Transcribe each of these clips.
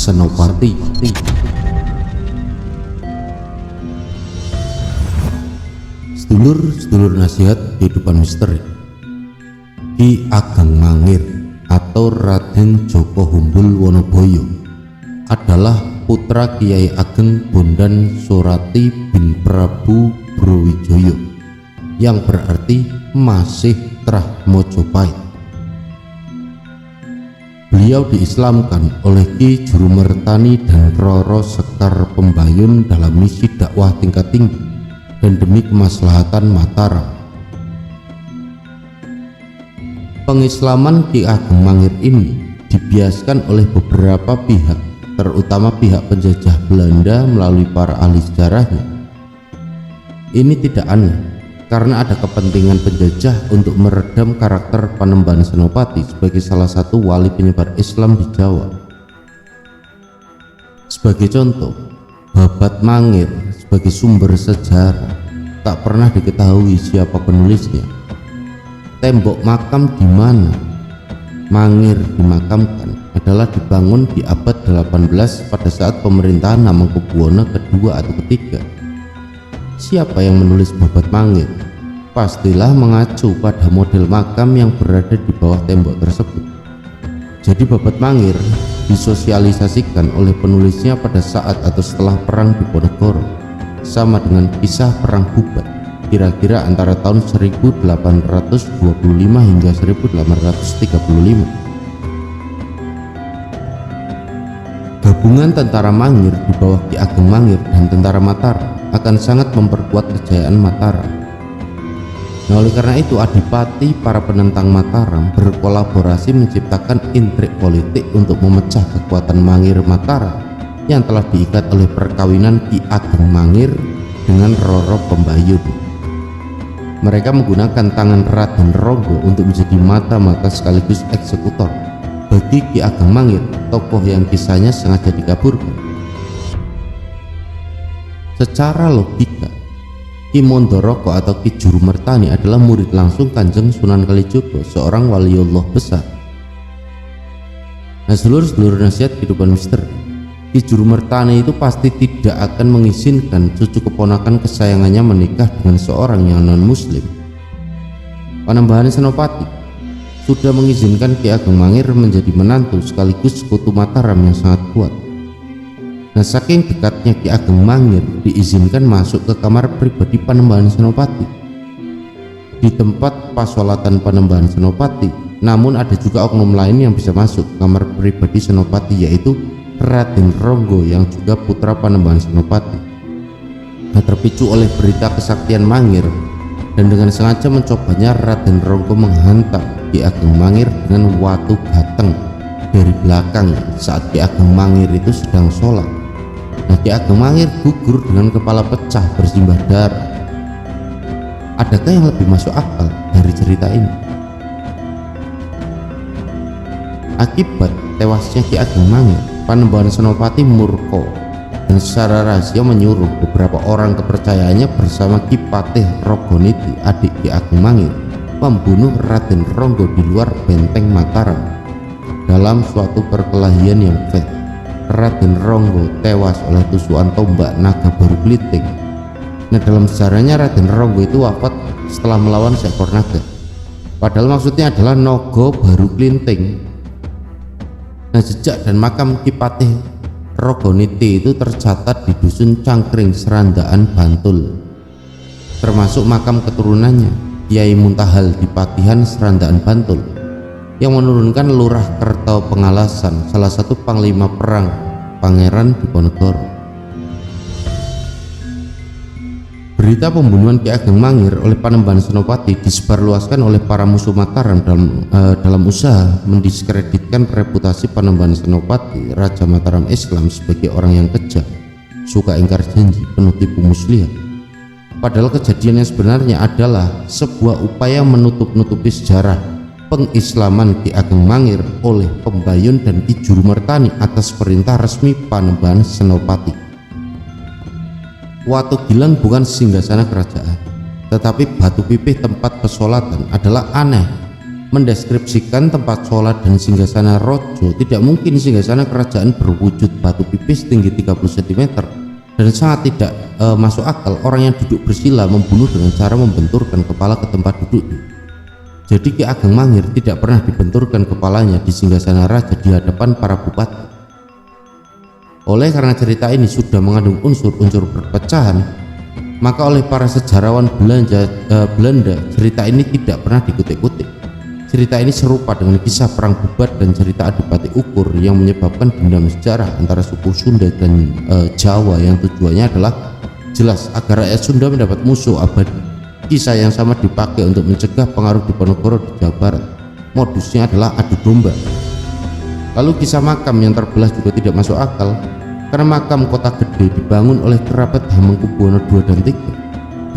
Senopati. Sedulur-sedulur nasihat kehidupan misteri, Ki Ageng Mangir atau Raden Djoko Humbul Wonoboyo adalah putra Kiai Ageng Bondan Surati bin Prabu Browijaya yang berarti masih Trah Mojopahit. Beliau diislamkan oleh Ki Jurumertani dan Roro Sekar Pembayun dalam misi dakwah tingkat tinggi dan demi kemaslahatan Mataram. Pengislaman Ki Ageng Mangir ini dibiaskan oleh beberapa pihak, terutama pihak penjajah Belanda melalui para ahli sejarahnya. Ini tidak aneh, karena ada kepentingan penjajah untuk meredam karakter Panembahan Senopati sebagai salah satu wali penyebar Islam di Jawa. Sebagai contoh, Babat Mangir sebagai sumber sejarah tak pernah diketahui siapa penulisnya. Tembok makam di mana Mangir dimakamkan adalah dibangun di abad 18 pada saat pemerintahan Hamengkubuwono kedua atau ketiga. Siapa yang menulis Babat Mangir? Pastilah mengacu pada model makam yang berada di bawah tembok tersebut. Jadi Babat Mangir disosialisasikan oleh penulisnya pada saat atau setelah perang Diponegoro, sama dengan kisah perang Bubat, kira-kira antara tahun 1825 hingga 1835. Gabungan tentara Mangir di bawah Ki Ageng Mangir dan tentara Mataram akan sangat memperkuat kejayaan Mataram. Nah, oleh karena itu adipati para penentang Mataram berkolaborasi menciptakan intrik politik untuk memecah kekuatan Mangir Mataram yang telah diikat oleh perkawinan Ki Ageng Mangir dengan Roro Pembayun. Mereka menggunakan tangan Raden Ronggo untuk menjadi mata-mata sekaligus eksekutor bagi Ki Ageng Mangir, tokoh yang kisahnya sengaja dikaburkan. Secara logika, Ki Mondoroko atau Ki Jurumertani adalah murid langsung Kanjeng Sunan Kalijogo, seorang waliullah besar. Nah, seluruh nasihat kehidupan misteri, Ki Jurumertani itu pasti tidak akan mengizinkan cucu keponakan kesayangannya menikah dengan seorang yang non-muslim. Panembahan Senopati sudah mengizinkan Ki Ageng Mangir menjadi menantu sekaligus sekutu Mataram yang sangat kuat. Nah, saking dekatnya Ki Ageng Mangir diizinkan masuk ke kamar pribadi Panembahan Senopati. Di tempat pasolatan Panembahan Senopati, namun ada juga oknum lain yang bisa masuk ke kamar pribadi Senopati, yaitu Raden Ronggo yang juga putra Panembahan Senopati. Nah, terpicu oleh berita kesaktian Mangir dan dengan sengaja mencobanya, Raden Ronggo menghantam Ki Ageng Mangir dengan watu gateng dari belakang saat Ki Ageng Mangir itu sedang sholat. Nah, Ki Ageng Mangir gugur dengan kepala pecah bersimbah darah. Adakah yang lebih masuk akal dari cerita ini? Akibat tewasnya Ki Ageng Mangir, Panembahan Senopati murka dan secara rahasia menyuruh beberapa orang kepercayaannya bersama Ki Patih Rogoniti, adik Ki Ageng Mangir, membunuh Raden Ronggo di luar benteng Mataram. Dalam suatu perkelahian yang fair, Raden Ronggo tewas oleh tusukan tombak naga baru keliting. Nah, dalam sejarahnya Raden Ronggo itu wafat setelah melawan seekor naga, padahal maksudnya adalah nogo baru kelinting. Nah, jejak dan makam Ki Patih Rogoniti itu tercatat di dusun Cangkring, Serandaan, Bantul, termasuk makam keturunannya Kiai Muntahal di Patihan, Serandaan, Bantul, yang menurunkan Lurah Kerto Pengalasan, salah satu panglima perang Pangeran Diponegoro. Berita pembunuhan Ki Ageng Mangir oleh Panembahan Senopati disebarluaskan oleh para musuh Mataram dalam usaha mendiskreditkan reputasi Panembahan Senopati, Raja Mataram Islam, sebagai orang yang kejam, suka ingkar janji, penuh tipu muslihat. Padahal kejadian yang sebenarnya adalah sebuah upaya menutup-nutupi sejarah pengislaman Ki Ageng Mangir oleh Pembayun dan Ki Jurumertani atas perintah resmi Panembahan Senopati. Watu Gilang bukan singgasana kerajaan, tetapi batu pipih tempat pesolatan adalah aneh mendeskripsikan tempat sholat dan singgasana rojo. Tidak mungkin singgasana kerajaan berwujud batu pipis tinggi 30 cm, dan sangat tidak masuk akal orang yang duduk bersila membunuh dengan cara membenturkan kepala ke tempat duduknya. Jadi Ki Ageng Mangir tidak pernah dibenturkan kepalanya di singgasana raja di hadapan para bupati. Oleh karena cerita ini sudah mengandung unsur-unsur perpecahan, maka oleh para sejarawan Belanda cerita ini tidak pernah dikutip-kutip. Cerita ini serupa dengan kisah perang Bubat dan cerita Adipati Ukur yang menyebabkan dendam sejarah antara suku Sunda dan Jawa yang tujuannya adalah jelas agar rakyat Sunda mendapat musuh abadi. Kisah yang sama dipakai untuk mencegah pengaruh Diponegoro di Jawa Barat. Modusnya adalah adu domba. Lalu kisah makam yang terbelah juga tidak masuk akal, karena makam Kota Gede dibangun oleh kerabat Hamengkubuwono II dan III,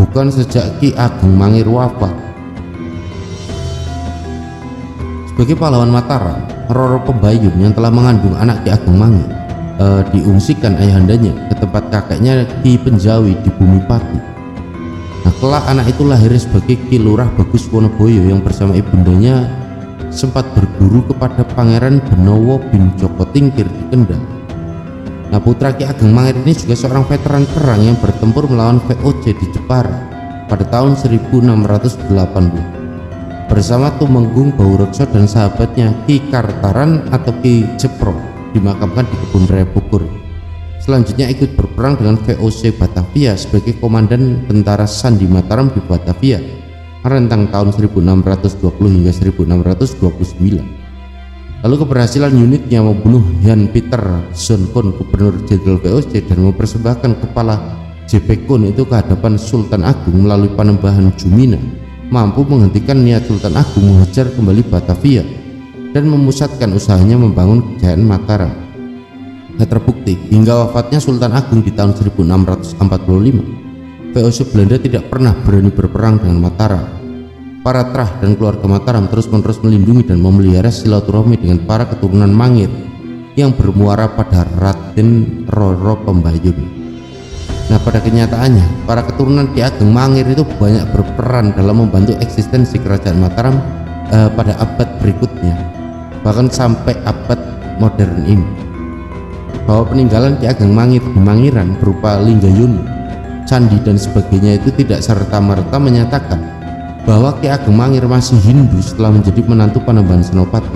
bukan sejak Ki Ageng Mangir wafat. Sebagai pahlawan Mataram, Roro Pembayun yang telah mengandung anak Ki Ageng Mangir diungsikan ayahandanya ke tempat kakeknya Ki Penjawi di Bumi Pati. Nah, kelak anak itu lahir sebagai Ki Lurah Bagus Wonoboyo yang bersama ibundanya sempat berguru kepada Pangeran Benowo bin Joko Tingkir di Kendal. Nah, putra Ki Ageng Mangir ini juga seorang veteran perang yang bertempur melawan VOC di Jepara pada tahun 1680 bersama Tumenggung Baurekso dan sahabatnya Ki Kartaran atau Ki Jepro dimakamkan di Kebun Raya Bogor. Selanjutnya ikut berperang dengan VOC Batavia sebagai komandan tentara Sandi Mataram di Batavia rentang tahun 1620 hingga 1629. Lalu keberhasilan unitnya membunuh Jan Pieter Zonkon, gubernur jenderal VOC, dan mempersembahkan kepala JP Kon itu ke hadapan Sultan Agung melalui Panembahan Jumina, mampu menghentikan niat Sultan Agung menghajar kembali Batavia dan memusatkan usahanya membangun kejayaan Mataram. Nah, terbukti hingga wafatnya Sultan Agung di tahun 1645, VOC Belanda tidak pernah berani berperang dengan Mataram. Para Trah dan keluarga Mataram terus-menerus melindungi dan memelihara silaturahmi dengan para keturunan Mangir yang bermuara pada Raden Roro Pembayun. Nah, pada kenyataannya para keturunan Ki Ageng Mangir itu banyak berperan dalam membantu eksistensi kerajaan Mataram pada abad berikutnya, bahkan sampai abad modern ini. Bahwa peninggalan Ki Ageng Mangir di Mangiran berupa Linggayoni, candi dan sebagainya itu tidak serta-merta menyatakan bahwa Ki Ageng Mangir masih Hindu setelah menjadi menantu Panembahan Senopati.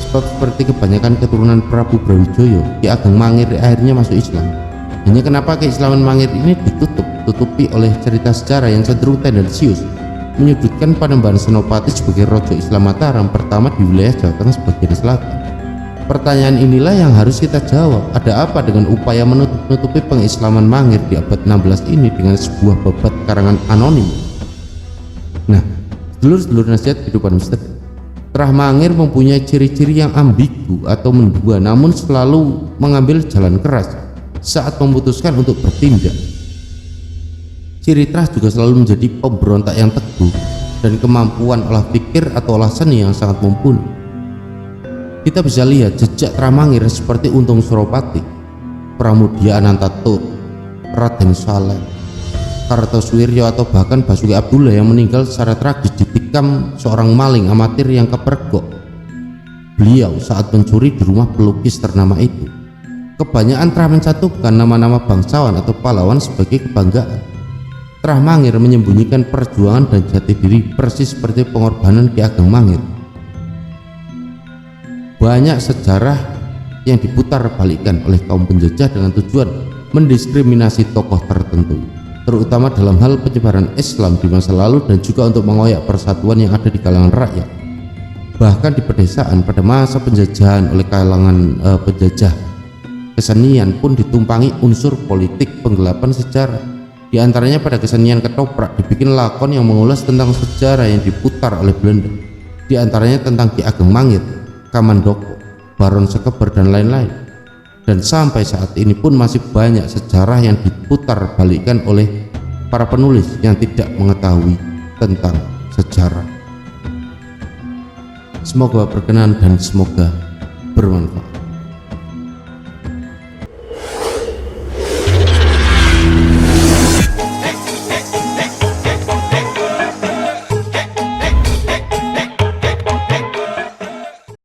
Sebab seperti kebanyakan keturunan Prabu Brawijaya, Ki Ageng Mangir akhirnya masuk Islam. Hanya kenapa keislaman Mangir ini ditutupi oleh cerita sejarah yang cenderung tendensius menyudutkan Panembahan Senopati sebagai Raja Islam Mataram pertama di wilayah Jawa Tengah sebagian selatan. Pertanyaan inilah yang harus kita jawab. Ada apa dengan upaya menutupi pengislaman Mangir di abad 16 ini dengan sebuah babat karangan anonim? Nah, sedulur-sedulur nasihat kehidupan misteri, Trah Mangir mempunyai ciri-ciri yang ambigu atau mendua, namun selalu mengambil jalan keras saat memutuskan untuk bertindak. Ciri Trah juga selalu menjadi pemberontak yang teguh dan kemampuan olah pikir atau olah seni yang sangat mumpuni. Kita bisa lihat jejak Trah Mangir seperti Untung Suropati, Pramudia Anantatur, Raden Saleh, Kartosuwiryo, atau bahkan Basuki Abdullah yang meninggal secara tragis ditikam seorang maling amatir yang kepergok beliau saat mencuri di rumah pelukis ternama itu. Kebanyakan Trah mencantumkan nama-nama bangsawan atau pahlawan sebagai kebanggaan. Trah Mangir menyembunyikan perjuangan dan jati diri persis seperti pengorbanan Ki Ageng Mangir. Banyak sejarah yang diputar balikkan oleh kaum penjajah dengan tujuan mendiskriminasi tokoh tertentu, terutama dalam hal penyebaran Islam di masa lalu dan juga untuk mengoyak persatuan yang ada di kalangan rakyat. Bahkan di pedesaan pada masa penjajahan oleh kalangan penjajah, kesenian pun ditumpangi unsur politik penggelapan sejarah. Di antaranya pada kesenian ketoprak dibikin lakon yang mengulas tentang sejarah yang diputar oleh Belanda. Di antaranya tentang Ki Ageng Mangir, Kamandoko, Baron Sekeber, dan lain-lain. Dan sampai saat ini pun masih banyak sejarah yang diputar balikkan oleh para penulis yang tidak mengetahui tentang sejarah. Semoga berkenan dan semoga bermanfaat.